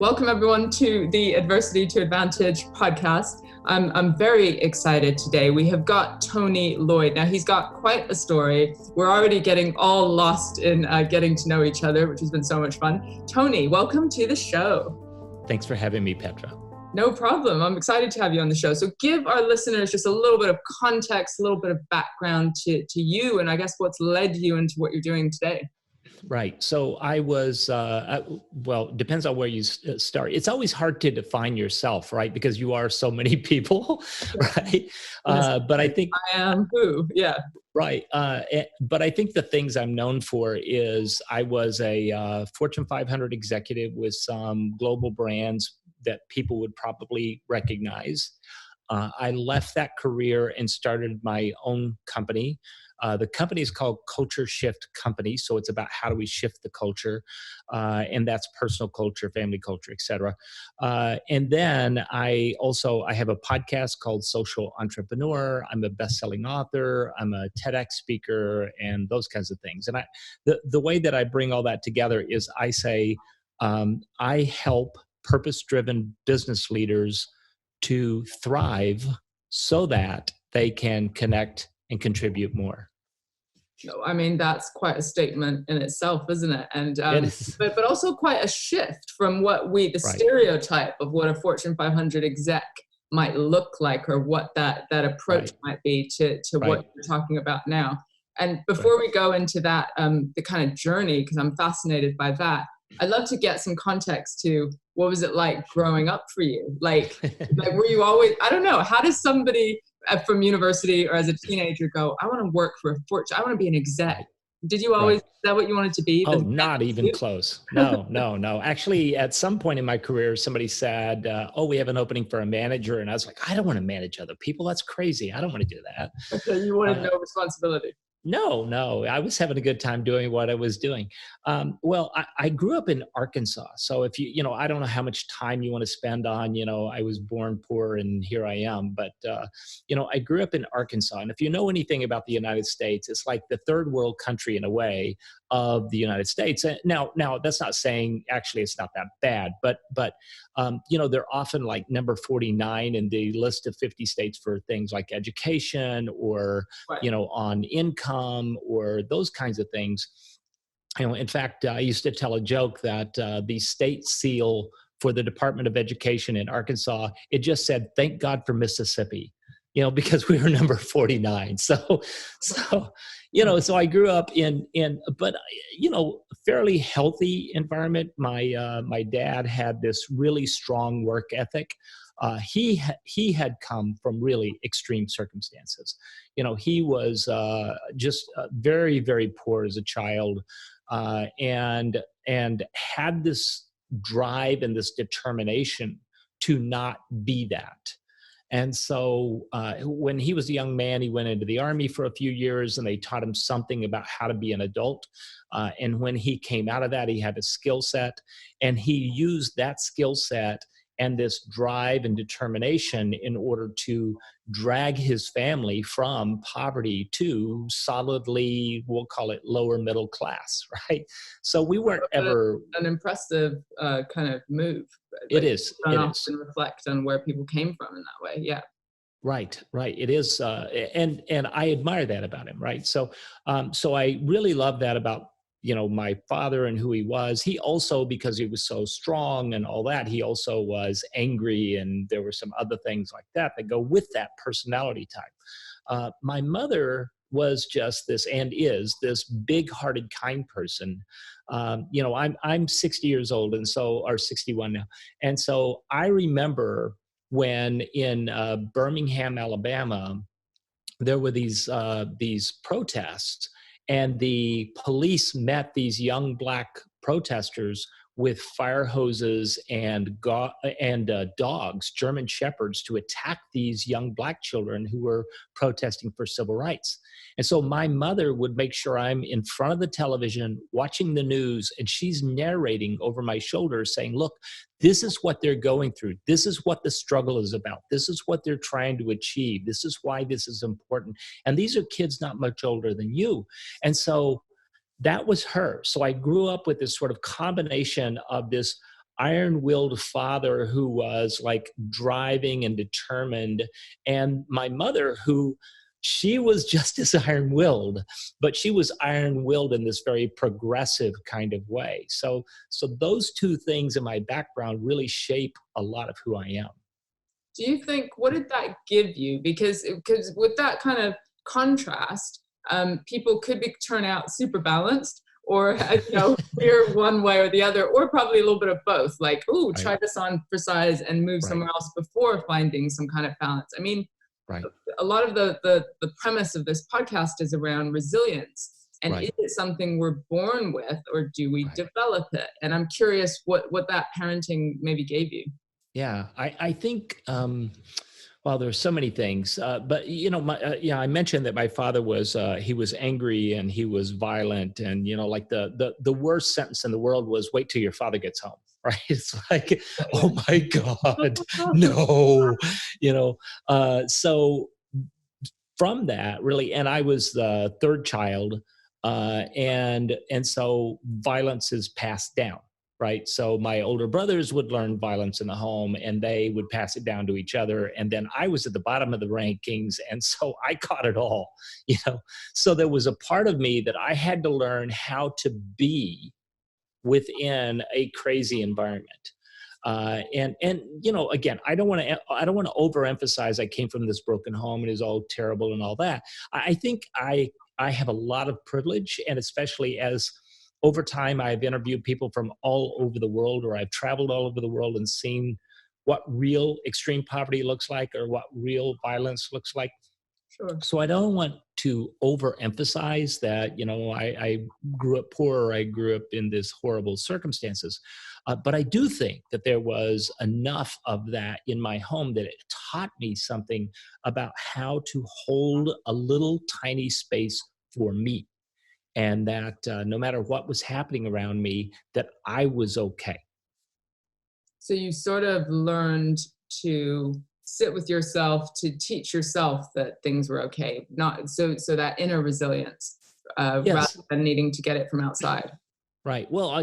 Welcome everyone to the Adversity to Advantage podcast. I'm very excited today. We have got Tony Loyd. Now he's got quite a story. We're already getting all lost in getting to know each other, which has been so much fun. Tony, welcome to the show. Thanks for having me, Petra. No problem. I'm excited to have you on the show. So give our listeners just a little bit of context, a little bit of background to you, and I guess what's led you into what you're doing today. Right. So I was, well, depends on where you start. It's always hard to define yourself, right? Because you are so many people, right? But I think I am who, yeah. Right. But I think the things I'm known for is I was a Fortune 500 executive with some global brands that people would probably recognize. I left that career and started my own company. The company is called Culture Shift Company. So it's about how do we shift the culture, and that's personal culture, family culture, et cetera. And then I have a podcast called Social Entrepreneur. I'm a best-selling author. I'm a TEDx speaker and those kinds of things. And the way that I bring all that together is I say, I help purpose-driven business leaders to thrive so that they can connect and contribute more. No, I mean, that's quite a statement in itself, isn't it? And It is. but also quite a shift from what the Right. stereotype of what a Fortune 500 exec might look like, or what that approach might be to what you're talking about now. And before we go into that, the kind of journey, because I'm fascinated by that, I'd love to get some context to what was it like growing up for you? Like were you always, I don't know, how does somebody from university or as a teenager go, I want to work for a Fortune, I want to be an exec? Did you always, is that what you wanted to be? Oh, not even close. No. Actually, at some point in my career, somebody said, oh, we have an opening for a manager. And I was like, I don't want to manage other people. That's crazy. I don't want to do that. Okay, you wanted no responsibility. No, I was having a good time doing what I was doing. Well, I grew up in Arkansas. So if I don't know how much time you want to spend on, I was born poor and here I am. But, I grew up in Arkansas. And if you know anything about the United States, it's like the third world country in a way of the United States. Now that's not saying actually it's not that bad, but they're often like number 49 in the list of 50 states for things like education or, on income or those kinds of things. In fact, I used to tell a joke that the state seal for the Department of Education in Arkansas, it just said, "Thank God for Mississippi," because we were number 49. So I grew up in fairly healthy environment. My dad had this really strong work ethic. He had come from really extreme circumstances. He was just very, very poor as a child, and had this drive and this determination to not be that. And so when he was a young man, he went into the Army for a few years and they taught him something about how to be an adult. And when he came out of that, he had a skill set, and he used that skill set and this drive and determination in order to drag his family from poverty to solidly, we'll call it lower middle class, right? So we weren't ever... An impressive kind of move. It is. And reflect on where people came from in that way, yeah. Right. It is, and I admire that about him, right? So I really love that about my father and who he was. He also, because he was so strong and all that, he also was angry, and there were some other things like that go with that personality type. My mother was just this, and is this big-hearted, kind person. I'm 60 years old, or 61 now, and so I remember when in Birmingham, Alabama, there were these protests. And the police met these young Black protesters with fire hoses and dogs, German shepherds, to attack these young Black children who were protesting for civil rights. And so my mother would make sure I'm in front of the television watching the news, and she's narrating over my shoulder saying, look, this is what they're going through. This is what the struggle is about. This is what they're trying to achieve. This is why this is important. And these are kids not much older than you. And so that was her. So I grew up with this sort of combination of this iron-willed father who was like driving and determined, and my mother who she was just as iron-willed, but she was iron-willed in this very progressive kind of way. So those two things in my background really shape a lot of who I am. Do you think, what did that give you? Because with that kind of contrast, people could turn out super balanced, or clear one way or the other, or probably a little bit of both. Like, ooh, Right. try this on for size and move Right. somewhere else before finding some kind of balance. I mean, Right. a lot of the premise of this podcast is around resilience. And Right. is it something we're born with, or do we Right. develop it? And I'm curious what that parenting maybe gave you. Yeah, I think, well, there's so many things, but I mentioned that my father was, he was angry and he was violent, and like the worst sentence in the world was, "Wait till your father gets home." Right? It's like, oh my God, no, so from that really, and I was the third child, and so violence is passed down. Right. So my older brothers would learn violence in the home and they would pass it down to each other. And then I was at the bottom of the rankings. And so I caught it all, So there was a part of me that I had to learn how to be within a crazy environment. And again, I don't want to overemphasize I came from this broken home and is all terrible and all that. I think I have a lot of privilege, and especially as over time, I've interviewed people from all over the world, or I've traveled all over the world and seen what real extreme poverty looks like, or what real violence looks like. Sure. So I don't want to overemphasize that, I grew up poor, or I grew up in this horrible circumstances. But I do think that there was enough of that in my home that it taught me something about how to hold a little tiny space for me. And that no matter what was happening around me, that I was okay. So you sort of learned to sit with yourself, to teach yourself that things were okay, not so that inner resilience, Yes. rather than needing to get it from outside. Right. Well,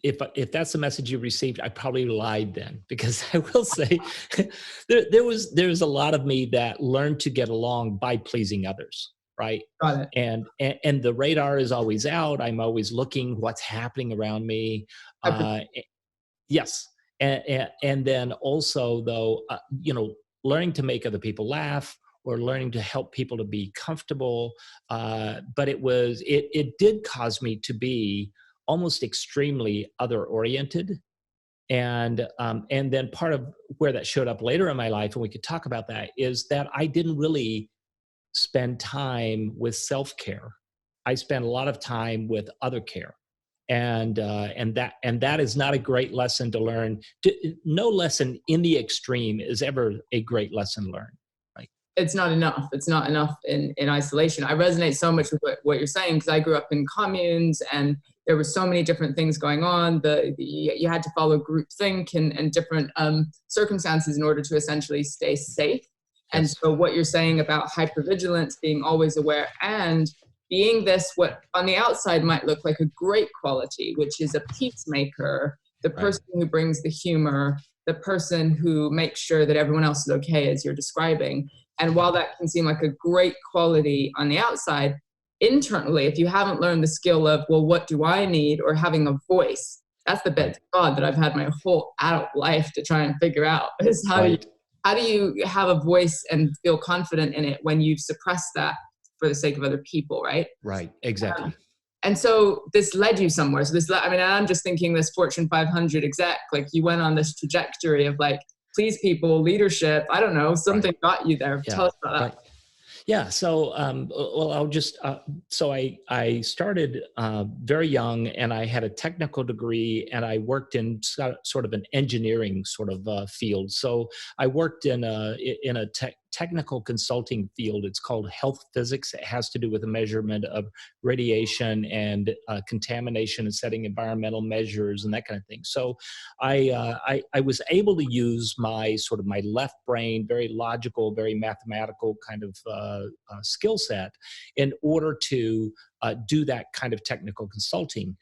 if that's the message you received, I probably lied then, because I will say there's a lot of me that learned to get along by pleasing others. Right. Got it. And the radar is always out. I'm always looking what's happening around me. Yes. And then also though, learning to make other people laugh, or learning to help people to be comfortable. But it did cause me to be almost extremely other oriented. And then part of where that showed up later in my life, and we could talk about that, is that I didn't really spend time with self-care. I spent a lot of time with other care. And that is not a great lesson to learn. No lesson in the extreme is ever a great lesson learned. Right? It's not enough. It's not enough in isolation. I resonate so much with what you're saying, because I grew up in communes and there were so many different things going on. You had to follow groupthink and different circumstances in order to essentially stay safe. And so what you're saying about hypervigilance, being always aware, and being this, what on the outside might look like a great quality, which is a peacemaker, the person who brings the humor, the person who makes sure that everyone else is okay, as you're describing. And while that can seem like a great quality on the outside, internally, if you haven't learned the skill of, well, what do I need, or having a voice, that's the bit, God, that I've had my whole adult life to try and figure out, is how do you have a voice and feel confident in it when you've suppressed that for the sake of other people, right? Right, exactly. And so this led you somewhere. So I'm just thinking this Fortune 500 exec, like you went on this trajectory of like, please people, leadership, I don't know, something got you there. Yeah. Tell us about that. Right. Yeah. So, well, I'll just, so I started very young, and I had a technical degree, and I worked in sort of an engineering sort of field. So I worked in a technical consulting field. It's called health physics. It has to do with the measurement of radiation and contamination, and setting environmental measures and that kind of thing. So I was able to use my left brain, very logical, very mathematical kind of skill set, in order to do that kind of technical consulting.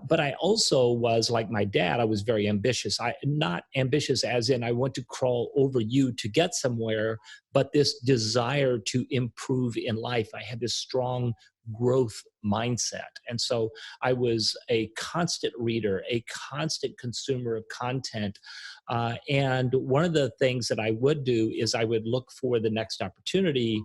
But I also was like my dad. I was very ambitious. Not ambitious as in I want to crawl over you to get somewhere, but this desire to improve in life. I had this strong growth mindset. And so I was a constant reader, a constant consumer of content. And one of the things that I would do is I would look for the next opportunity.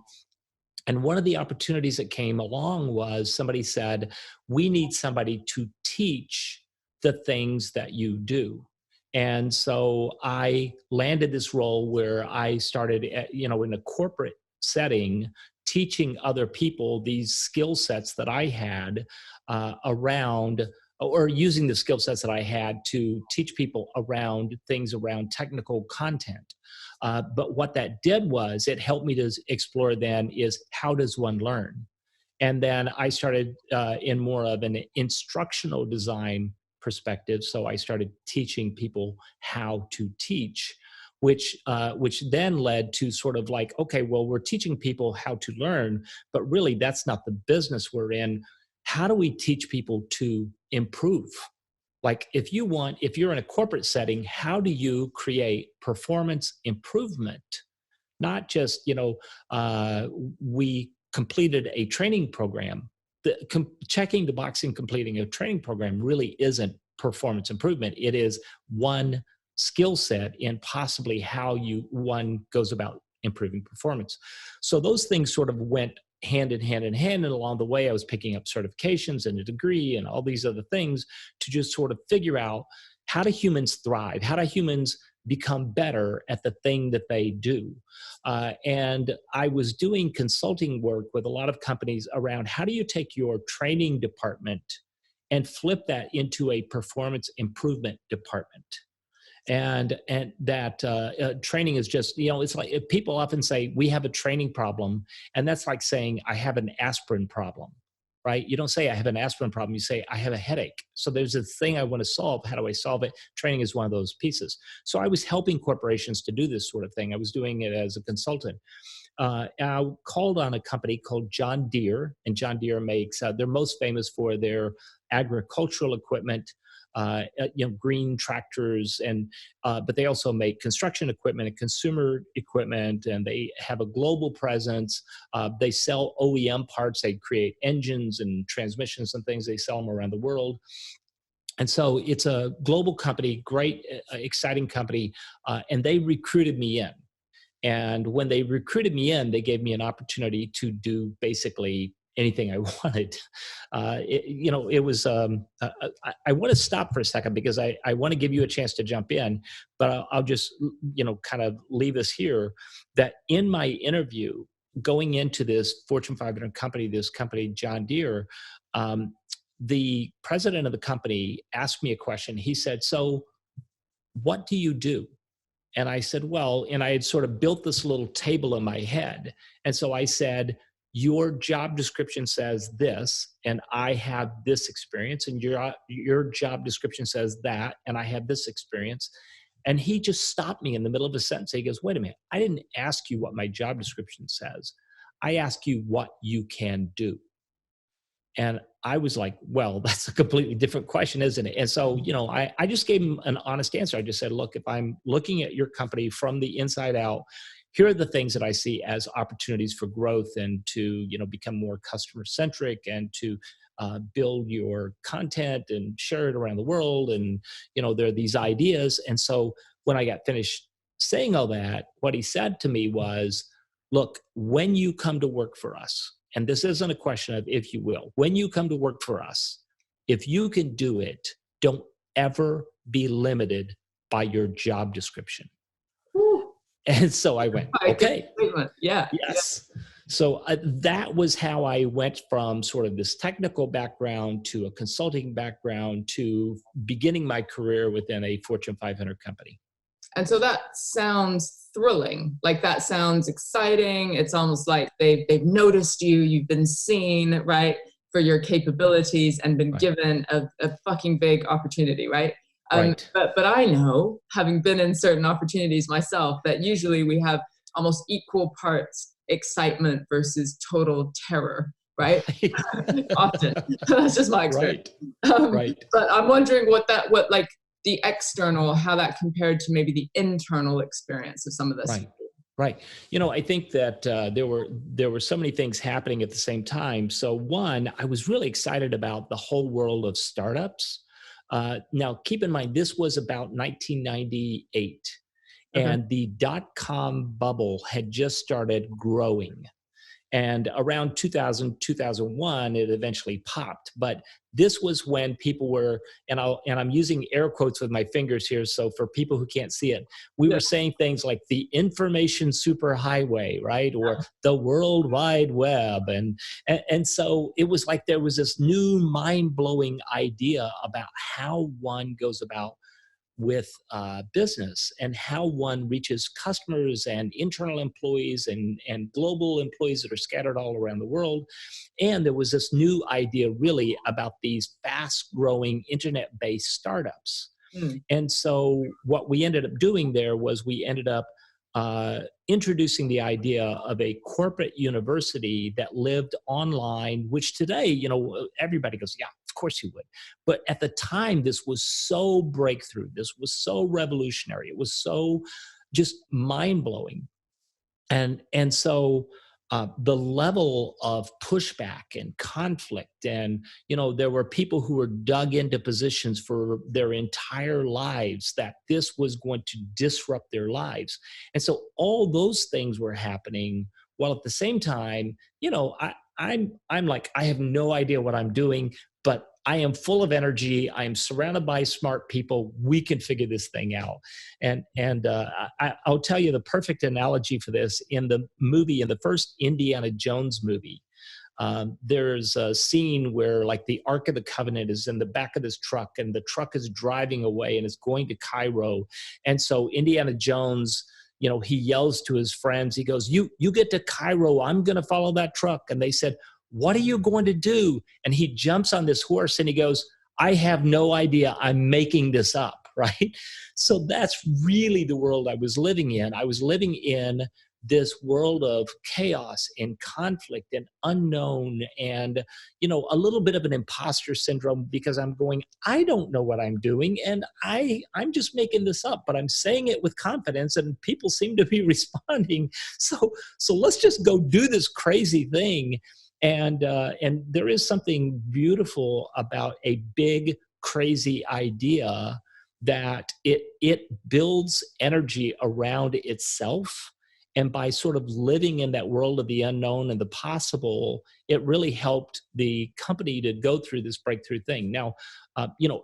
And one of the opportunities that came along was somebody said, we need somebody to teach the things that you do. And so I landed this role where I started, in a corporate setting, teaching other people these skill sets that I had around, or using the skill sets that I had to teach people around things around technical content. But what that did was it helped me to explore then is how does one learn? And then I started in more of an instructional design perspective. So I started teaching people how to teach, which then led to sort of like, okay, well, we're teaching people how to learn, but really that's not the business we're in. How do we teach people to improve? Like if you're in a corporate setting, how do you create performance improvement? Not just, we completed a training program. Checking the box and completing a training program really isn't performance improvement. It is one skill set in possibly how one goes about improving performance. So those things sort of went hand in hand, and along the way I was picking up certifications and a degree and all these other things to just sort of figure out, how do humans thrive? How do humans become better at the thing that they do? And I was doing consulting work with a lot of companies around, how do you take your training department and flip that into a performance improvement department? And that training is just, it's like, if people often say we have a training problem, and that's like saying I have an aspirin problem, right? You don't say I have an aspirin problem, you say I have a headache. So there's a thing I want to solve. How do I solve it? Training is one of those pieces. So I was helping corporations to do this sort of thing. I was doing it as a consultant. I called on a company called John Deere, and John Deere makes, they're most famous for their agricultural equipment, green tractors, and but they also make construction equipment and consumer equipment, and they have a global presence. They sell OEM parts. They create engines and transmissions and things. They sell them around the world. And so it's a global company, great, exciting company, and they recruited me in. And when they recruited me in, they gave me an opportunity to do basically anything I wanted. It was, I want to stop for a second because I want to give you a chance to jump in, but I'll just, kind of leave us here that in my interview, going into this Fortune 500 company, this company, John Deere, the president of the company asked me a question. He said, so what do you do? And I said, well, and I had sort of built this little table in my head. And so I said, your job description says this, and I have this experience, and your job description says that, and I have this experience. And he just stopped me in the middle of a sentence. He goes, wait a minute, I didn't ask you what my job description says. I asked you what you can do. And I was like, well, that's a completely different question, isn't it? And so, I just gave him an honest answer. I just said, look, if I'm looking at your company from the inside out, here are the things that I see as opportunities for growth and to, become more customer centric and to build your content and share it around the world. And, there are these ideas. And so when I got finished saying all that, what he said to me was, look, when you come to work for us, and this isn't a question of if you will, when you come to work for us, if you can do it, don't ever be limited by your job description. Whew. And so I went, okay. Yeah. Yes. Yeah. So that was how I went from sort of this technical background to a consulting background to beginning my career within a Fortune 500 company. And so that sounds thrilling. Like that sounds exciting. It's almost like they've noticed you, you've been seen, right, for your capabilities and been given a fucking big opportunity, right? But I know, having been in certain opportunities myself, that usually we have almost equal parts excitement versus total terror right? Right. Often. That's just my experience. Right. Right. But I'm wondering what like the external, how that compared to maybe the internal experience of some of this. Right. Right. I think that there were so many things happening at the same time. So one, I was really excited about the whole world of startups. Now, keep in mind, this was about 1998, Okay. and the dot-com bubble had just started growing. And around 2000, 2001, it eventually popped. But this was when people were, and I'm using air quotes with my fingers here. So for people who can't see it, we were saying things like the information superhighway, right? Or the World Wide Web. And so it was like there was this new mind-blowing idea about how one goes about with business and how one reaches customers and internal employees and global employees that are scattered all around the world. And there was this new idea really about these fast growing internet-based startups. And so what we ended up doing there was we ended up introducing the idea of a corporate university that lived online, which today, everybody goes, yeah, of course you would. But at the time, this was so breakthrough. This was so revolutionary. It was so just mind blowing. And so the level of pushback and conflict, and there were people who were dug into positions for their entire lives that this was going to disrupt their lives. And so all those things were happening while at the same time, I'm like, I have no idea what I'm doing, but I am full of energy. I am surrounded by smart people. We can figure this thing out. And I'll tell you the perfect analogy for this. In the first Indiana Jones movie, there's a scene where like the Ark of the Covenant is in the back of this truck, and the truck is driving away and is going to Cairo. And so Indiana Jones, he yells to his friends. He goes, you get to Cairo. I'm going to follow that truck. And they said, what are you going to do? And he jumps on this horse and he goes, I have no idea. I'm making this up, right? So that's really the world I was living in. I was living in this world of chaos and conflict and unknown and, a little bit of an imposter syndrome, because I'm going, I don't know what I'm doing. And I'm just making this up, but I'm saying it with confidence and people seem to be responding. So let's just go do this crazy thing. And there is something beautiful about a big, crazy idea that it builds energy around itself. And by sort of living in that world of the unknown and the possible, it really helped the company to go through this breakthrough thing. Now,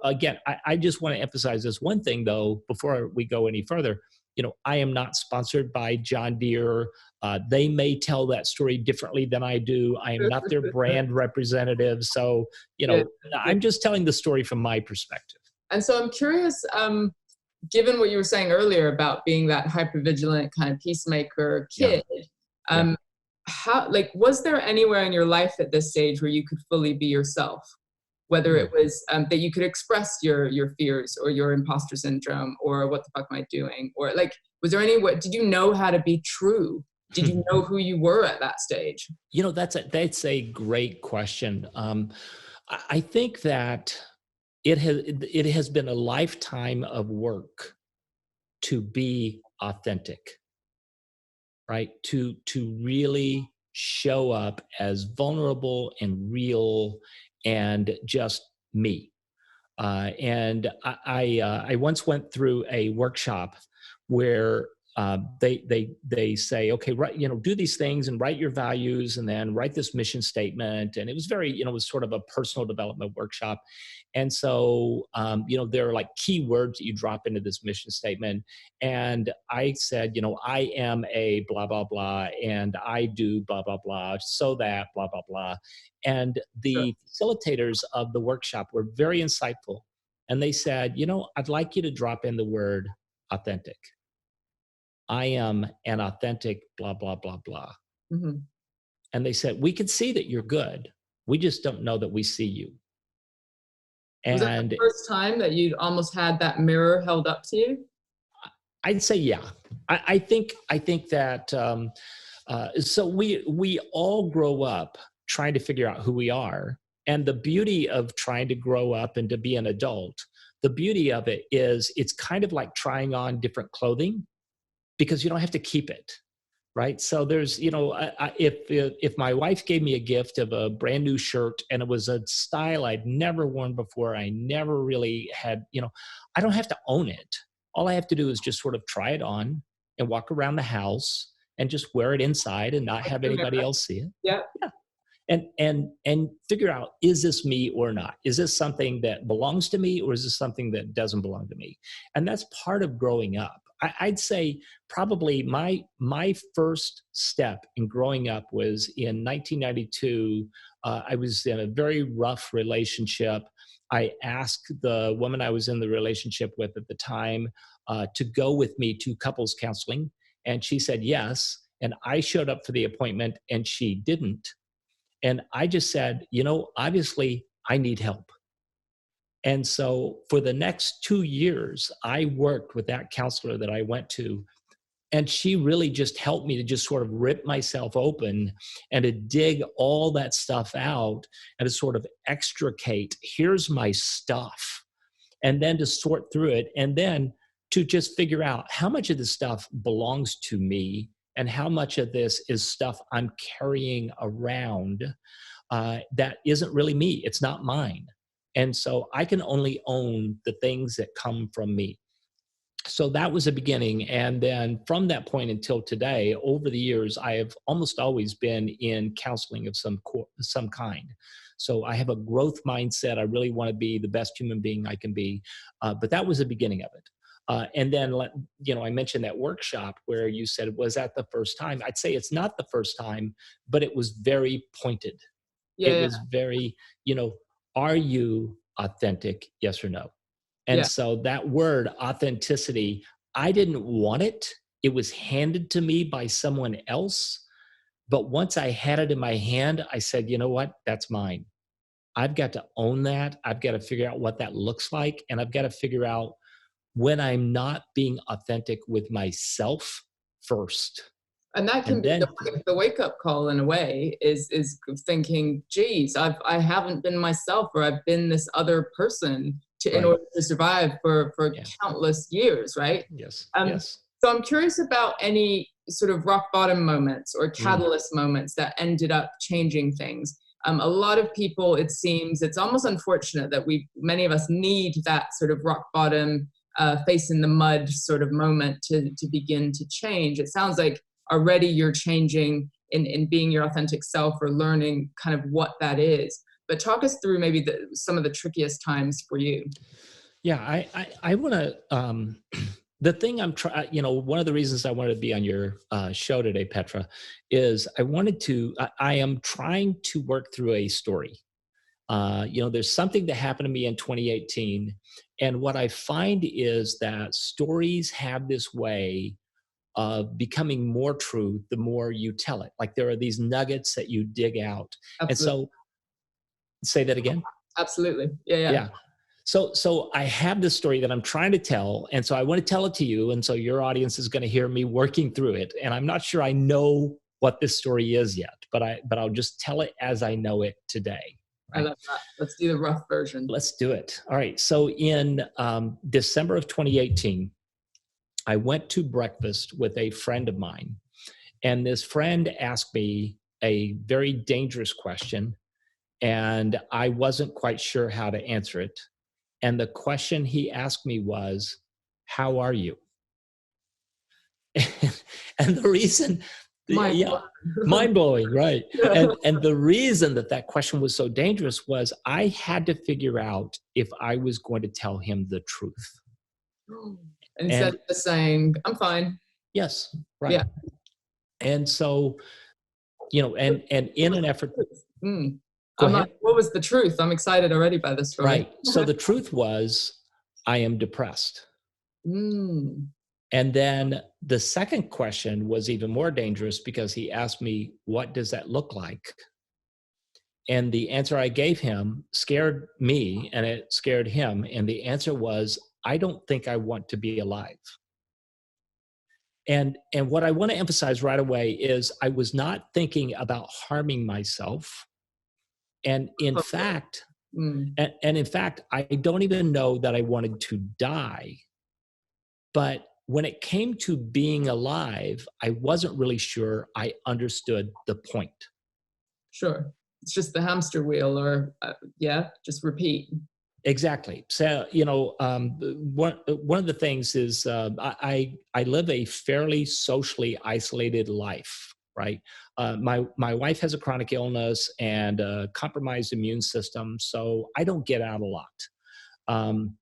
again, I just want to emphasize this one thing, though, before we go any further. I am not sponsored by John Deere. They may tell that story differently than I do. I am not their brand representative. So, I'm just telling the story from my perspective. And so I'm curious, given what you were saying earlier about being that hypervigilant kind of peacemaker kid, how, was there anywhere in your life at this stage where you could fully be yourself? Whether it was that you could express your fears or your imposter syndrome or what the fuck am I doing? Or was there did you know how to be true? Did you know who you were at that stage? That's a great question. I think that it has been a lifetime of work to be authentic, right? To really show up as vulnerable and real and just me. And I once went through a workshop where they say, okay, do these things and write your values and then write this mission statement. And it was very, it was sort of a personal development workshop. And so, there are like key words that you drop into this mission statement. And I said, I am a blah, blah, blah, and I do blah, blah, blah, so that blah, blah, blah. And the facilitators of the workshop were very insightful. And they said, I'd like you to drop in the word authentic. I am an authentic blah, blah, blah, blah. Mm-hmm. And they said, we can see that you're good. We just don't know that we see you. Was that the first time that you'd almost had that mirror held up to you? I'd say, yeah. I think that, so we all grow up trying to figure out who we are. And the beauty of trying to grow up and to be an adult, the beauty of it is it's kind of like trying on different clothing because you don't have to keep it. Right. So there's, if my wife gave me a gift of a brand new shirt and it was a style I'd never worn before, I never really had, I don't have to own it. All I have to do is just sort of try it on and walk around the house and just wear it inside and not have anybody else see it. Yeah. And figure out, is this me or not? Is this something that belongs to me or is this something that doesn't belong to me? And that's part of growing up. I'd say probably my first step in growing up was in 1992. I was in a very rough relationship. I asked the woman I was in the relationship with at the time to go with me to couples counseling. And she said yes. And I showed up for the appointment and she didn't. And I just said, obviously I need help. And so for the next 2 years, I worked with that counselor that I went to, and she really just helped me to just sort of rip myself open and to dig all that stuff out and to sort of extricate, here's my stuff, and then to sort through it, and then to just figure out how much of this stuff belongs to me and how much of this is stuff I'm carrying around that isn't really me. It's not mine. And so I can only own the things that come from me. So that was a beginning. And then from that point until today, over the years, I have almost always been in counseling of some kind. So I have a growth mindset. I really want to be the best human being I can be. But that was the beginning of it. And then, I mentioned that workshop where you said, was that the first time? I'd say it's not the first time, but it was very pointed. Yeah, it was very, are you authentic? Yes or no? And so that word authenticity, I didn't want it. It was handed to me by someone else. But once I had it in my hand, I said, you know what? That's mine. I've got to own that. I've got to figure out what that looks like. And I've got to figure out when I'm not being authentic with myself first. And that can be the wake-up call in a way, is thinking, geez, I haven't been myself, or I've been this other person in order to survive for countless years, right? Yes. Yes. So I'm curious about any sort of rock bottom moments or catalyst moments that ended up changing things. A lot of people, it seems, it's almost unfortunate that many of us need that sort of rock bottom, face in the mud sort of moment to begin to change. It sounds like already you're changing in being your authentic self, or learning kind of what that is. But talk us through maybe some of the trickiest times for you. Yeah, I want to, the thing I'm trying, one of the reasons I wanted to be on your show today, Petra, is I am trying to work through a story. There's something that happened to me in 2018. And what I find is that stories have this way of becoming more true the more you tell it. Like there are these nuggets that you dig out. Absolutely. And so, say that again. Absolutely. Yeah. So I have this story that I'm trying to tell, and so I want to tell it to you, and so your audience is going to hear me working through it. And I'm not sure I know what this story is yet, but I'll just tell it as I know it today. Right? I love that. Let's do the rough version. Let's do it. All right. So in December of 2018, I went to breakfast with a friend of mine, and this friend asked me a very dangerous question, and I wasn't quite sure how to answer it. And the question he asked me was, "How are you?" And the reason, mind-blowing, right? And the reason that question was so dangerous was I had to figure out if I was going to tell him the truth. Instead of saying, I'm fine. Yes, right. Yeah. And so, and in an effort. What was the truth? I'm excited already by this story. Right. So the truth was, I am depressed. And then the second question was even more dangerous because he asked me, what does that look like? And the answer I gave him scared me and it scared him. And the answer was, I don't think I want to be alive. And what I want to emphasize right away is I was not thinking about harming myself. And in Okay. fact, Mm, and in fact, I don't even know that I wanted to die. But when it came to being alive, I wasn't really sure I understood the point. sure. It's just the hamster wheel, or yeah, just repeat. Exactly. So, one of the things is I live a fairly socially isolated life, right? My wife has a chronic illness and a compromised immune system, so I don't get out a lot. Um,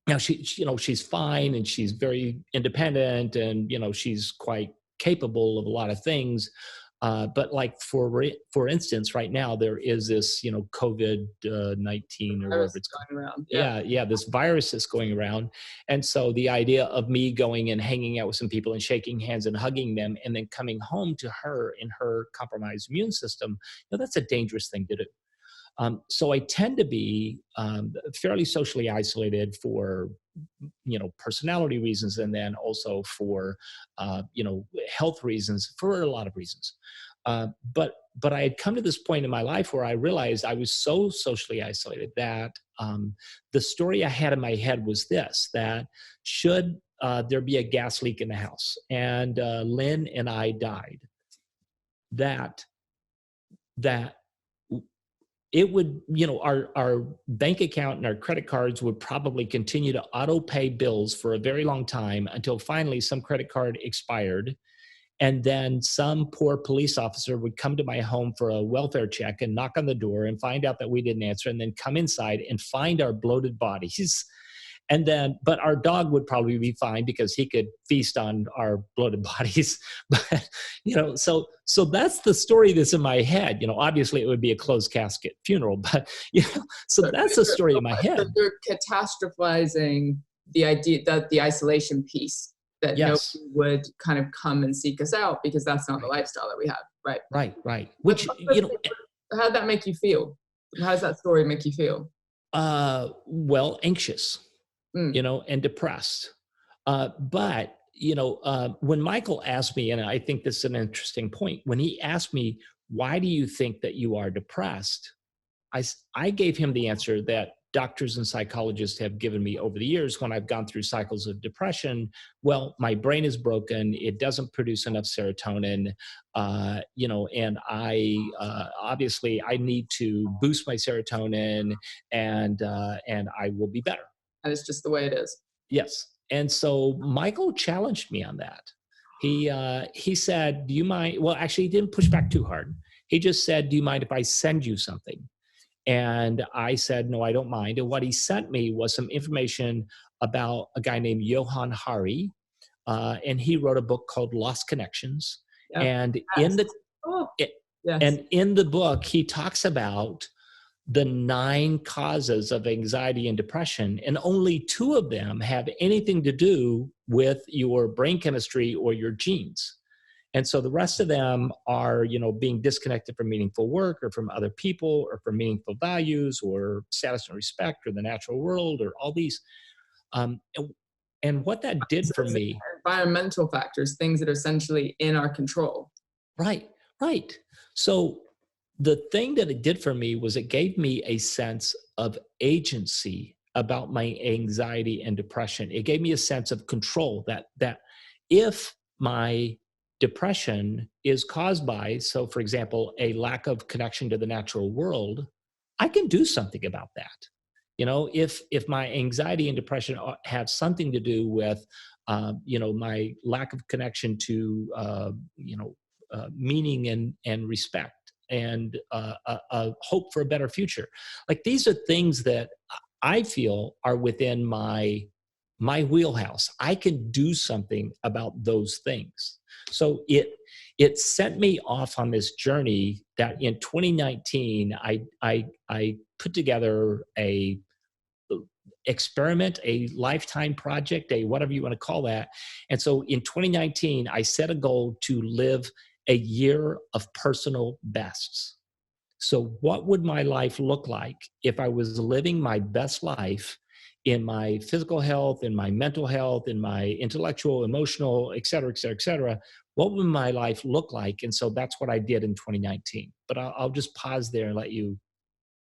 Now she's fine and she's very independent and she's quite capable of a lot of things. But like for instance, right now there is this COVID 19 or Virus whatever is it's called. going around. Yeah. Yeah, this virus is going around, and so the idea of me going and hanging out with some people and shaking hands and hugging them, and then coming home to her in her compromised immune system, that's a dangerous thing to do. So I tend to be fairly socially isolated for personality reasons, and then also for health reasons, for a lot of reasons. But I had come to this point in my life where I realized I was so socially isolated that the story I had in my head was this: that should there be a gas leak in the house and Lynn and I died, that that it would, our bank account and our credit cards would probably continue to auto pay bills for a very long time until finally some credit card expired. And then some poor police officer would come to my home for a welfare check and knock on the door and find out that we didn't answer, and then come inside and find our bloated bodies. And then, but our dog would probably be fine because he could feast on our bloated bodies. But, so that's the story that's in my head. Obviously it would be a closed casket funeral, but, so So that's the story in my so head. you're catastrophizing the idea that the isolation piece, that nobody Yes. would kind of come and seek us out because that's not the Right. lifestyle that we have. Right. Right. But Which, how did that make you feel? How does that story make you feel? well, anxious, Mm, and depressed. But when Michael asked me, and I think this is an interesting point, when he asked me, "Why do you think that you are depressed?" I gave him the answer that doctors and psychologists have given me over the years when I've gone through cycles of depression. Well, my brain is broken; it doesn't produce enough serotonin, and obviously I need to boost my serotonin, and I will be better. and it's just the way it is. Yes. And so Michael challenged me on that. He said, "Do you mind?" Well, actually, he didn't push back too hard. He just said, "Do you mind if I send you something?" And I said, "No, I don't mind." And what he sent me was some information about a guy named Johann Hari, and he wrote a book called Lost Connections. Yep. And Yes. Oh, it, yes. and in the book, he talks about the 9 causes of anxiety and depression, and only 2 of them have anything to do with your brain chemistry or your genes. And so the rest of them are, being disconnected from meaningful work or from other people or from meaningful values or status and respect or the natural world or all these. And what that did So for it's me, environmental factors, things that are essentially in our control. right, right. So the thing that it did for me was it gave me a sense of agency about my anxiety and depression. It gave me a sense of control that if my depression is caused by, so for example, a lack of connection to the natural world, I can do something about that. If my anxiety and depression have something to do with my lack of connection to meaning and respect and a hope for a better future. Like these are things that I feel are within my wheelhouse. I can do something about those things. So it sent me off on this journey that in 2019 I put together a experiment, a lifetime project, a whatever you want to call that. And so in 2019, I set a goal to live a year of personal bests. So what would my life look like if I was living my best life in my physical health, in my mental health, in my intellectual, emotional, et cetera, et cetera, et cetera? What would my life look like? And so that's what I did in 2019. But I'll just pause there and let you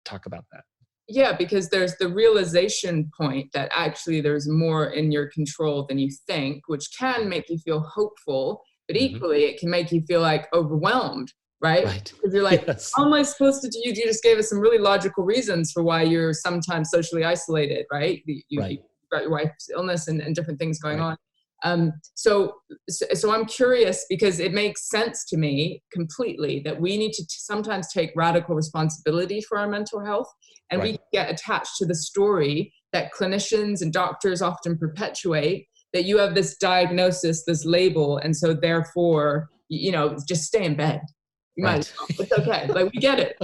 talk about that. Yeah, because there's the realization point that actually there's more in your control than you think, which can make you feel hopeful, but equally it can make you feel like overwhelmed, right? Right. Because you're like, Yes. how am I supposed to do? You just gave us some really logical reasons for why you're sometimes socially isolated, right? You've got your wife's illness and different things going on. So I'm curious, because it makes sense to me completely that we need to sometimes take radical responsibility for our mental health, and we get attached to the story that clinicians and doctors often perpetuate, that you have this diagnosis, this label, and so therefore, just stay in bed. You might as well. It's okay. Like, we get it.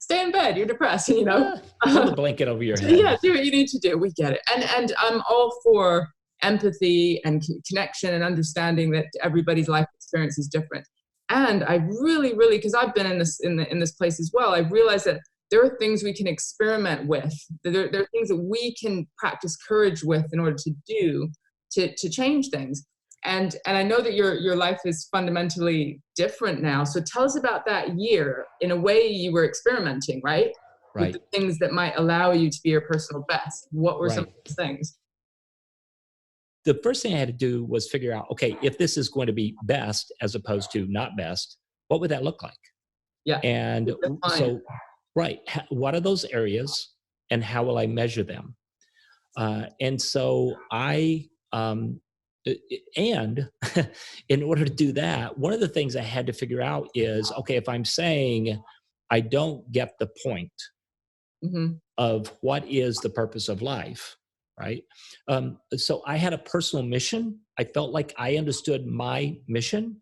Stay in bed. You're depressed, Pull the blanket over your head. Yeah, do what you need to do. We get it. And I'm all for empathy and connection and understanding that everybody's life experience is different. And I really, really, because I've been in this place as well, I realized that there are things we can experiment with. There are things that we can practice courage with in order to do to change things. And I know that your life is fundamentally different now. So tell us about that year. In a way, you were experimenting, right? With the things that might allow you to be your personal best. What were some of those things? The first thing I had to do was figure out, okay, if this is going to be best as opposed to not best, what would that look like? Yeah. And so, what are those areas and how will I measure them? And so and in order to do that, one of the things I had to figure out is, okay, if I'm saying I don't get the point of what is the purpose of life, right? So I had a personal mission. I felt like I understood my mission,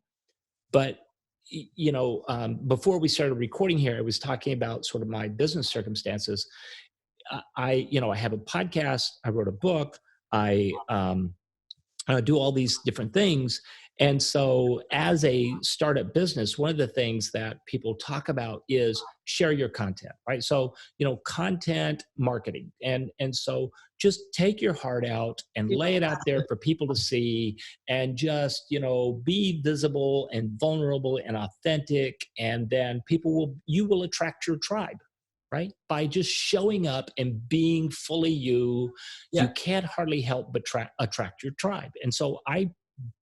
but before we started recording here, I was talking about sort of my business circumstances. I have a podcast. I wrote a book. I do all these different things. And so as a startup business, one of the things that people talk about is share your content, right? So, content marketing. And so just take your heart out and lay it out there for people to see, and just, be visible and vulnerable and authentic. And then you will attract your tribe, right? By just showing up and being fully you, you can't hardly help but attract your tribe. And so I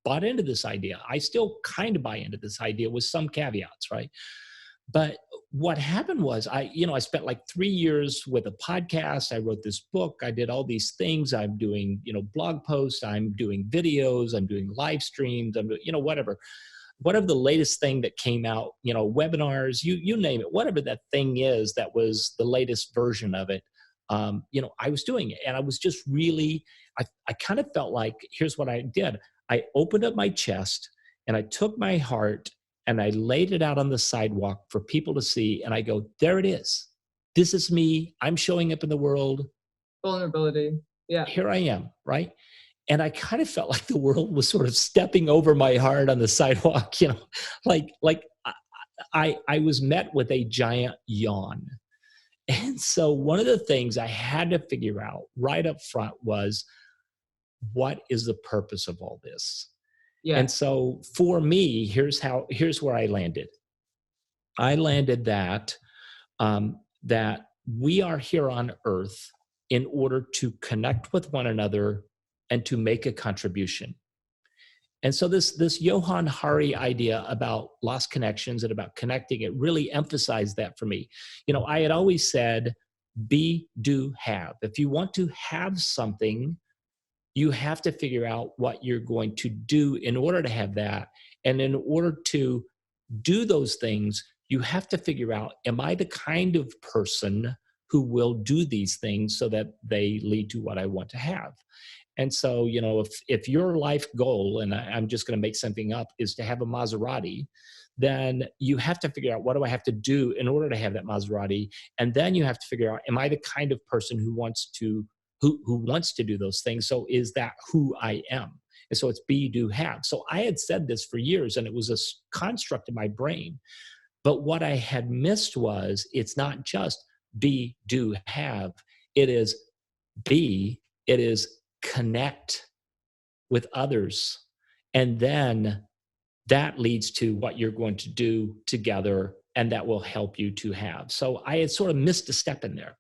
bought into this idea. I still kind of buy into this idea with some caveats, right? But what happened was I spent like 3 years with a podcast. I wrote this book. I did all these things. I'm doing, blog posts. I'm doing videos. I'm doing live streams. I'm doing, whatever the latest thing that came out, webinars, you name it, whatever that thing is, that was the latest version of it. I was doing it, and I was just really, I kind of felt like, here's what I did. I opened up my chest and I took my heart and I laid it out on the sidewalk for people to see. And I go, there it is. This is me. I'm showing up in the world. Vulnerability. Yeah. Here I am. Right. And I kind of felt like the world was sort of stepping over my heart on the sidewalk, like I was met with a giant yawn. And so one of the things I had to figure out right up front was, what is the purpose of all this? Yeah. And so for me, here's where I landed. I landed that we are here on earth in order to connect with one another and to make a contribution. And so this Johann Hari idea about lost connections and about connecting, it really emphasized that for me. I had always said, be, do, have. If you want to have something, you have to figure out what you're going to do in order to have that. And in order to do those things, you have to figure out, am I the kind of person who will do these things so that they lead to what I want to have? And so, if your life goal, and I'm just going to make something up, is to have a Maserati, then you have to figure out, what do I have to do in order to have that Maserati? And then you have to figure out, am I the kind of person who wants to do those things? So is that who I am? And so it's be, do, have. So I had said this for years, and it was a construct in my brain. But what I had missed was, it's not just be, do, have. It is be, it is connect with others. And then that leads to what you're going to do together and that will help you to have. So I had sort of missed a step in there.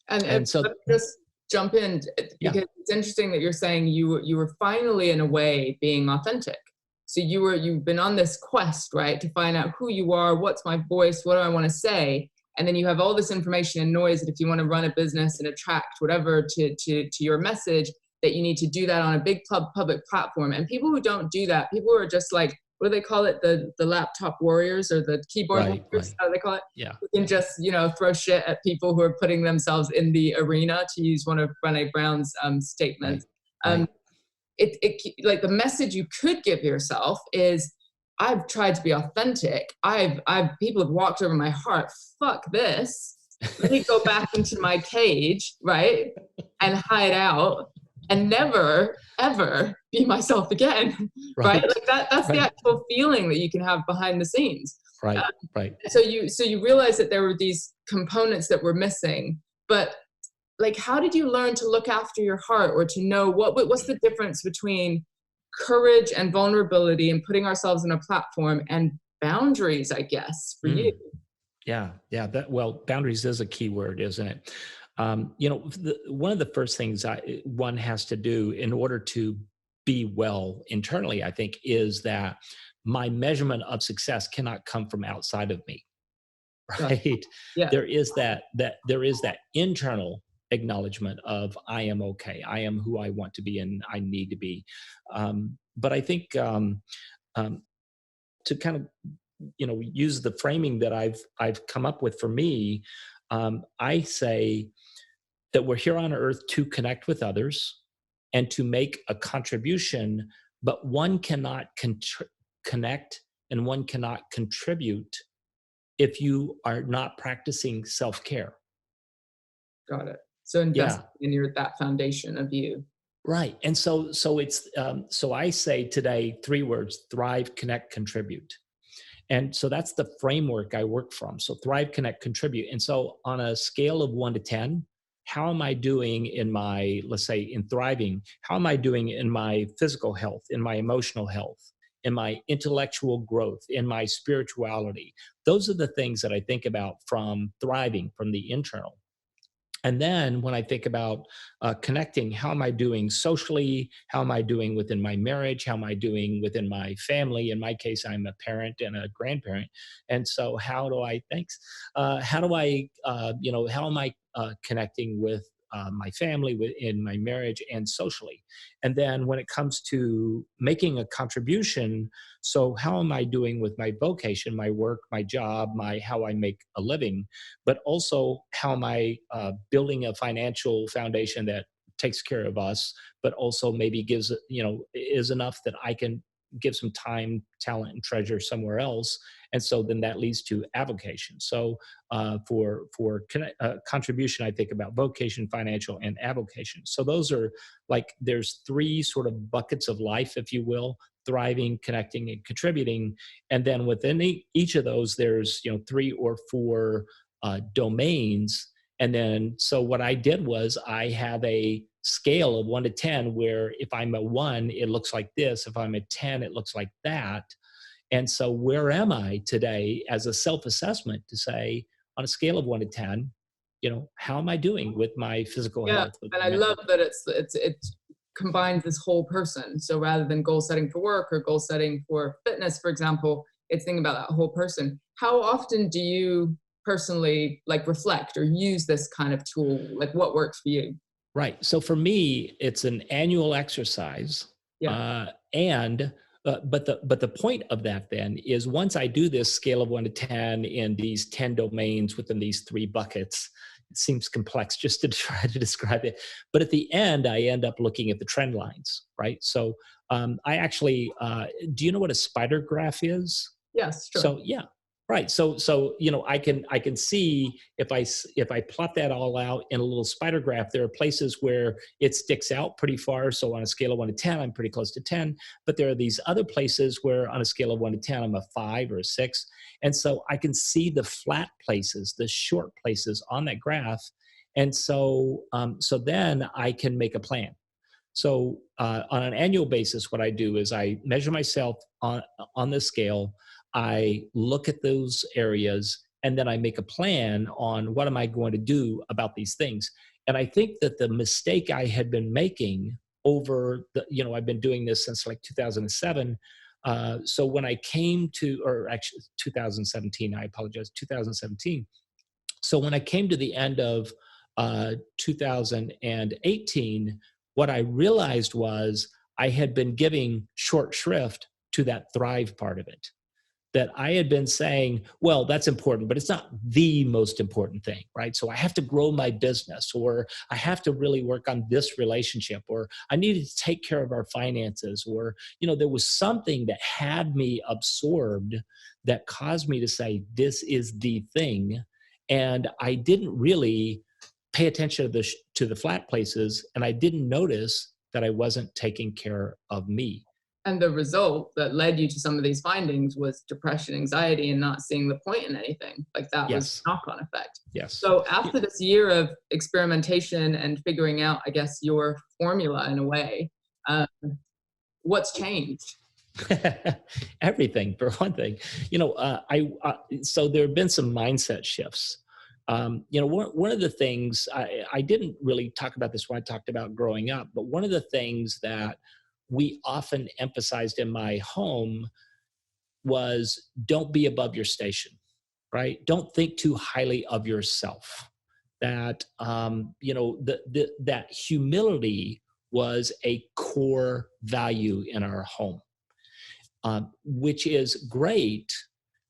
And So, let me just jump in, yeah, because it's interesting that you're saying you were finally, in a way, being authentic. So you've been on this quest, right, to find out who you are, what's my voice, what do I want to say, and then you have all this information and noise that if you want to run a business and attract whatever to your message, that you need to do that on a big public platform. And people who don't do that, people who are just like, what do they call it? The laptop warriors or the keyboard warriors, how do they call it? yeah, Who can just, throw shit at people who are putting themselves in the arena, to use one of Brené Brown's statements. right. It like, the message you could give yourself is, I've tried to be authentic. People have walked over my heart. Fuck this. Let me go back into my cage, right? And hide out and never, ever be myself again. Right? Like that's the actual feeling that you can have behind the scenes. Right. So you realize that there were these components that were missing, but like, how did you learn to look after your heart, or to know what's the difference between courage and vulnerability and putting ourselves on a platform, and boundaries, I guess, for you? Yeah. Boundaries is a key word, isn't it? One of the first things one has to do in order to be well internally, I think, is that my measurement of success cannot come from outside of me, right? Yeah. There is that internal acknowledgement of, I am okay, I am who I want to be and I need to be. But I think to kind of use the framing that I've come up with for me, I say that we're here on earth to connect with others and to make a contribution, but one cannot connect and one cannot contribute if you are not practicing self-care. Got it. So invest in that foundation of you. Right. And so it's so I say today 3 words: thrive, connect, contribute. And so that's the framework I work from. So thrive, connect, contribute. And so on a scale of 1 to 10, how am I doing in my, let's say, in thriving? How am I doing in my physical health, in my emotional health, in my intellectual growth, in my spirituality? Those are the things that I think about from thriving, from the internal. And then when I think about connecting, how am I doing socially? How am I doing within my marriage? How am I doing within my family? In my case, I'm a parent and a grandparent. And so how am I connecting with my family, in my marriage, and socially? And then when it comes to making a contribution, so how am I doing with my vocation, my work, my job, how I make a living? But also, how am I building a financial foundation that takes care of us, but also maybe gives, is enough that I can give some time, talent, and treasure somewhere else. And so then that leads to avocation. So for contribution, I think about vocation, financial, and avocation. So those are there's 3 sort of buckets of life, if you will: thriving, connecting, and contributing. And then within each of those, there's 3 or 4 domains. And then, so what I did was I have a scale of 1 to 10, where if I'm a 1, it looks like this. If I'm a 10, it looks like that. And so where am I today as a self-assessment to say, on a scale of 1 to 10, how am I doing with my physical health? And I love that it combines this whole person. So rather than goal setting for work or goal setting for fitness, for example, it's thinking about that whole person. How often do you personally reflect or use this kind of tool? Like, what works for you? Right. So for me, it's an annual exercise. Yeah. But the point of that then is, once I do this scale of 1 to 10 in these 10 domains within these 3 buckets, it seems complex just to try to describe it. But at the end, I end up looking at the trend lines, right? So I actually, do you know what a spider graph is? Yes, sure. So yeah, right. So I can see, if I plot that all out in a little spider graph, there are places where it sticks out pretty far. So on a scale of 1 to 10, I'm pretty close to 10. But there are these other places where on a scale of 1 to 10, I'm a 5 or a 6. And so I can see the flat places, the short places on that graph. And so then I can make a plan. So on an annual basis, what I do is I measure myself on this scale. I look at those areas, and then I make a plan on what am I going to do about these things. And I think that the mistake I had been making over the, I've been doing this since like 2007. So when I came to, or actually 2017, I apologize, 2017. So when I came to the end of 2018, what I realized was I had been giving short shrift to that thrive part of it. That I had been saying, well, that's important, but it's not the most important thing, right? So I have to grow my business, or I have to really work on this relationship, or I needed to take care of our finances, or, there was something that had me absorbed that caused me to say, this is the thing. And I didn't really pay attention to the flat places, and I didn't notice that I wasn't taking care of me. And the result that led you to some of these findings was depression, anxiety, and not seeing the point in anything. Like that was a knock-on effect. Yes. So after this year of experimentation and figuring out, I guess, your formula in a way, what's changed? Everything, for one thing. So there have been some mindset shifts. One of the things I didn't really talk about this when I talked about growing up, but one of the things that we often emphasized in my home was don't be above your station, right? Don't think too highly of yourself. That, that humility was a core value in our home, which is great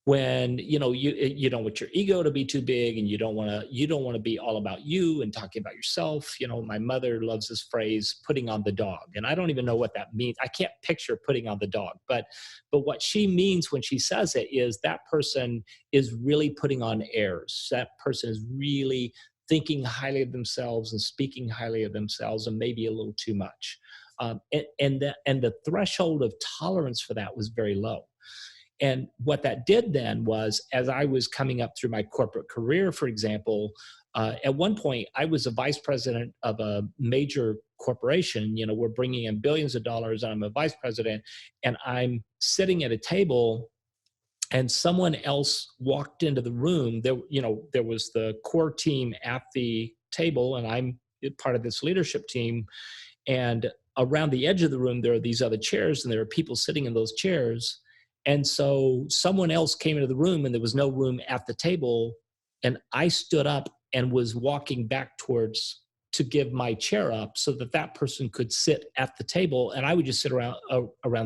when you don't want your ego to be too big, and you don't want to be all about you and talking about yourself. My mother loves this phrase, putting on the dog, and I don't even know what that means. I can't picture putting on the dog, but what she means when she says it is that person is really putting on airs. That person is really thinking highly of themselves and speaking highly of themselves, and maybe a little too much. And the threshold of tolerance for that was very low. And what that did then was, as I was coming up through my corporate career, for example, at one point I was a vice president of a major corporation. We're bringing in billions of dollars, and I'm a vice president, and I'm sitting at a table, and someone else walked into the room. There was the core team at the table, and I'm part of this leadership team. And around the edge of the room, there are these other chairs, and there are people sitting in those chairs. And so someone else came into the room, and there was no room at the table. And I stood up and was walking back to give my chair up so that person could sit at the table. And I would just sit around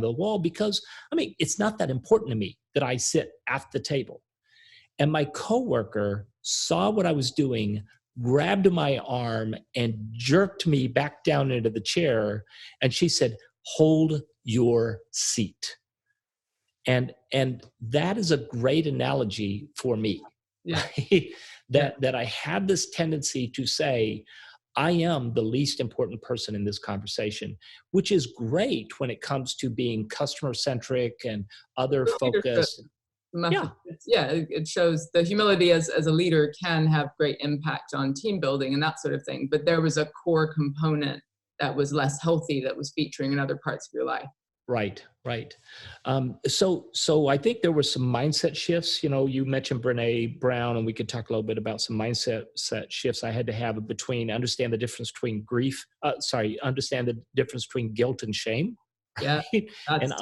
the wall, because, it's not that important to me that I sit at the table. And my coworker saw what I was doing, grabbed my arm and jerked me back down into the chair. And she said, "Hold your seat." And that is a great analogy for me, right? That I have this tendency to say, I am the least important person in this conversation, which is great when it comes to being customer-centric and other focused. It shows the humility as a leader can have great impact on team building and that sort of thing. But there was a core component that was less healthy that was featuring in other parts of your life. Right. So I think there were some mindset shifts. You mentioned Brene Brown, and we could talk a little bit about some mindset shifts I had to have understand the difference between understand the difference between guilt and shame. Yeah. Right? And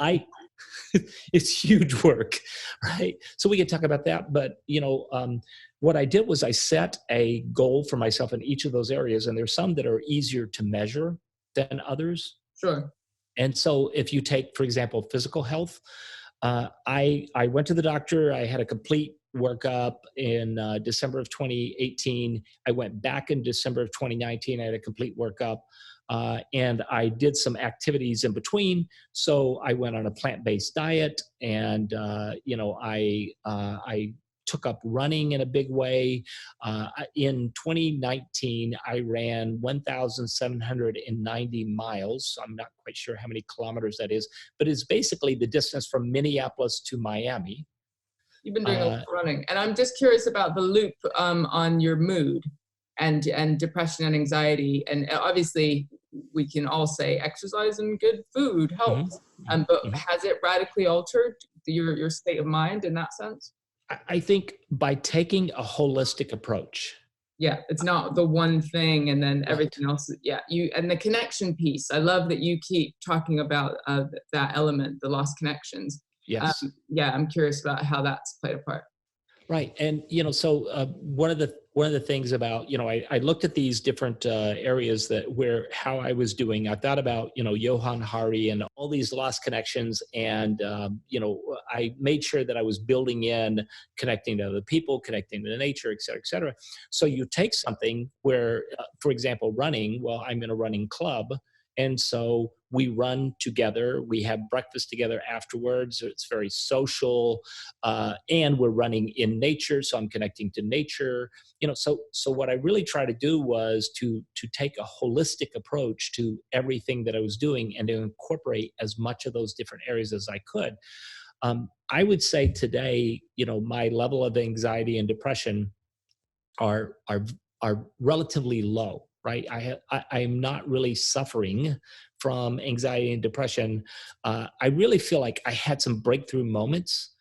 it's huge work, right? So we can talk about that. But, what I did was I set a goal for myself in each of those areas. And there's some that are easier to measure than others. Sure. And so if you take, for example, physical health, I went to the doctor. I had a complete workup in December of 2018. I went back in December of 2019. I had a complete workup. And I did some activities in between. So I went on a plant-based diet, and I took up running in a big way. In 2019, I ran 1,790 miles. So I'm not quite sure how many kilometers that is, but it's basically the distance from Minneapolis to Miami. You've been doing a lot of running. And I'm just curious about the loop on your mood and depression and anxiety. And obviously, we can all say exercise and good food helps. But has it radically altered? your state of mind in that sense? I think by taking a holistic approach. Yeah, it's not the one thing and then Right. everything else. Yeah, you and the connection piece. I love that you keep talking about that element, the lost connections. Yes. Yeah, I'm curious about how that's played a part. Right. And, so one of the things about, I looked at these different areas how I was doing. I thought about, Johann Hari and all these lost connections. And, I made sure that I was building in connecting to other people, connecting to nature, et cetera, et cetera. So you take something where, for example, running, well, I'm in a running club. And so we run together, we have breakfast together afterwards. It's very social, and we're running in nature, so I'm connecting to nature. So what I really try to do was to take a holistic approach to everything that I was doing and to incorporate as much of those different areas as I could. I would say today, my level of anxiety and depression are relatively low. Right, I'm not really suffering from anxiety and depression. I really feel like I had some breakthrough moments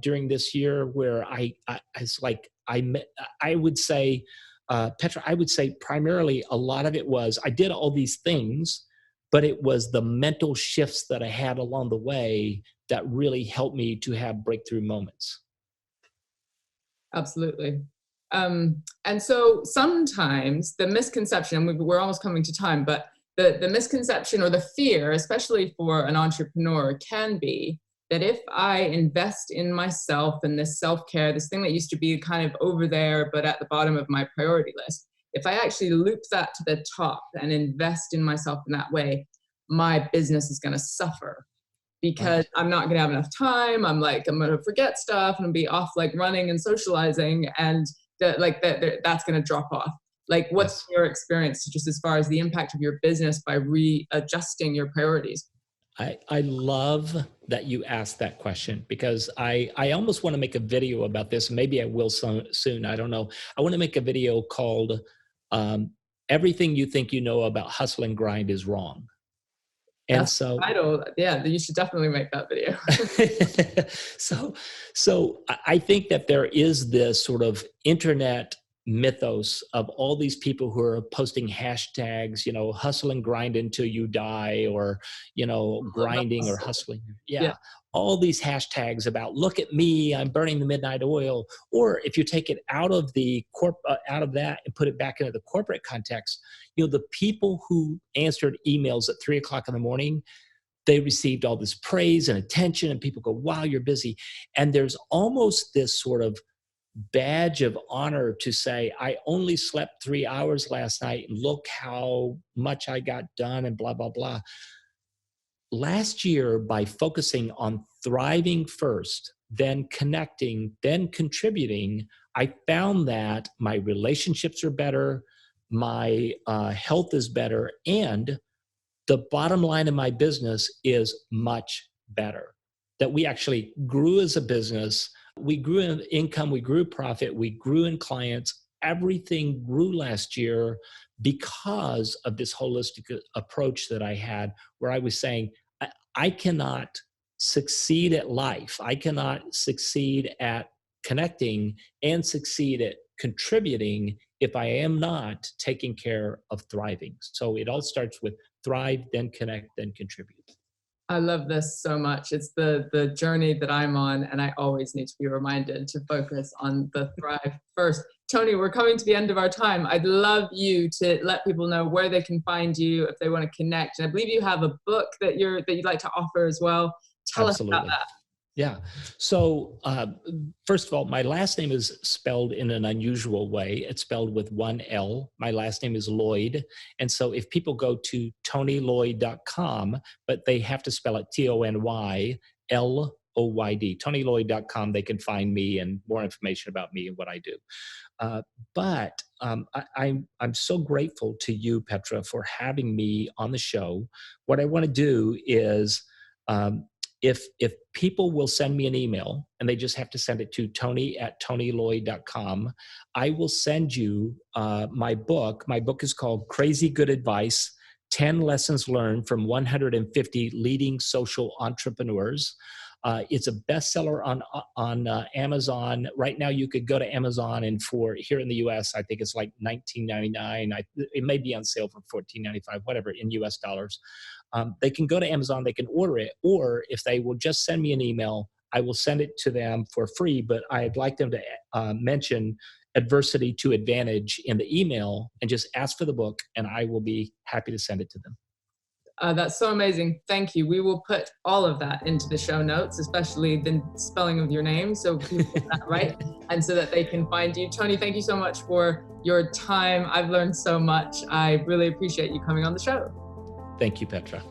during this year where it's like I would say, Petra, I would say primarily a lot of it was I did all these things, but it was the mental shifts that I had along the way that really helped me to have breakthrough moments. Absolutely. And so sometimes the misconception, and we're almost coming to time, but the misconception or the fear, especially for an entrepreneur, can be that if I invest in myself and this self-care, this thing that used to be kind of over there, but at the bottom of my priority list, if I actually loop that to the top and invest in myself in that way, my business is going to suffer because Right. I'm not going to have enough time. I'm going to forget stuff and be off like running and socializing. And that's going to drop off. Like, what's Yes. your experience just as far as the impact of your business by readjusting your priorities? I love that you asked that question because I almost want to make a video about this. Maybe I will soon. I don't know. I want to make a video called Everything You Think You Know About Hustle and Grind is Wrong. And That's so, the title. Yeah, you should definitely make that video. so I think that there is this sort of internet mythos of all these people who are posting hashtags, hustle and grind until you die, or, grinding or hustling. Yeah. Yeah. All these hashtags about, look at me, I'm burning the midnight oil. Or if you take it out of out of that and put it back into the corporate context, the people who answered emails at 3 o'clock in the morning, they received all this praise and attention, and people go, wow, you're busy. And there's almost this sort of badge of honor to say, I only slept 3 hours last night and look how much I got done and blah, blah, blah. Last year, by focusing on thriving first, then connecting, then contributing, I found that my relationships are better, my health is better, and the bottom line of my business is much better. That we actually grew as a business, we grew in income, we grew profit, we grew in clients. Everything grew last year because of this holistic approach that I had, where I was saying, I cannot succeed at life. I cannot succeed at connecting and succeed at contributing if I am not taking care of thriving. So it all starts with thrive, then connect, then contribute. I love this so much. It's the journey that I'm on, and I always need to be reminded to focus on the thrive first. Tony, we're coming to the end of our time. I'd love you to let people know where they can find you if they want to connect. And I believe you have a book that you'd like to offer as well. Tell us about that. Yeah. So first of all, my last name is spelled in an unusual way. It's spelled with one L. My last name is Loyd. And so if people go to TonyLoyd.com, but they have to spell it TonyLoyd, TonyLoyd.com, they can find me and more information about me and what I do. But I'm so grateful to you, Petra, for having me on the show. What I want to do is if people will send me an email, and they just have to send it to Tony@TonyLoyd.com, I will send you my book. My book is called Crazy Good Advice, 10 Lessons Learned from 150 Leading Social Entrepreneurs. It's a bestseller on Amazon. Right now, you could go to Amazon, and for here in the U.S., I think it's like $19.99. It may be on sale for $14.95, whatever, in U.S. dollars. They can go to Amazon, they can order it, or if they will just send me an email, I will send it to them for free, but I'd like them to mention Adversity to Advantage in the email and just ask for the book, and I will be happy to send it to them. That's so amazing. Thank you. We will put all of that into the show notes, especially the spelling of your name, so people get that right, and so that they can find you. Tony, thank you so much for your time. I've learned so much. I really appreciate you coming on the show. Thank you, Petra.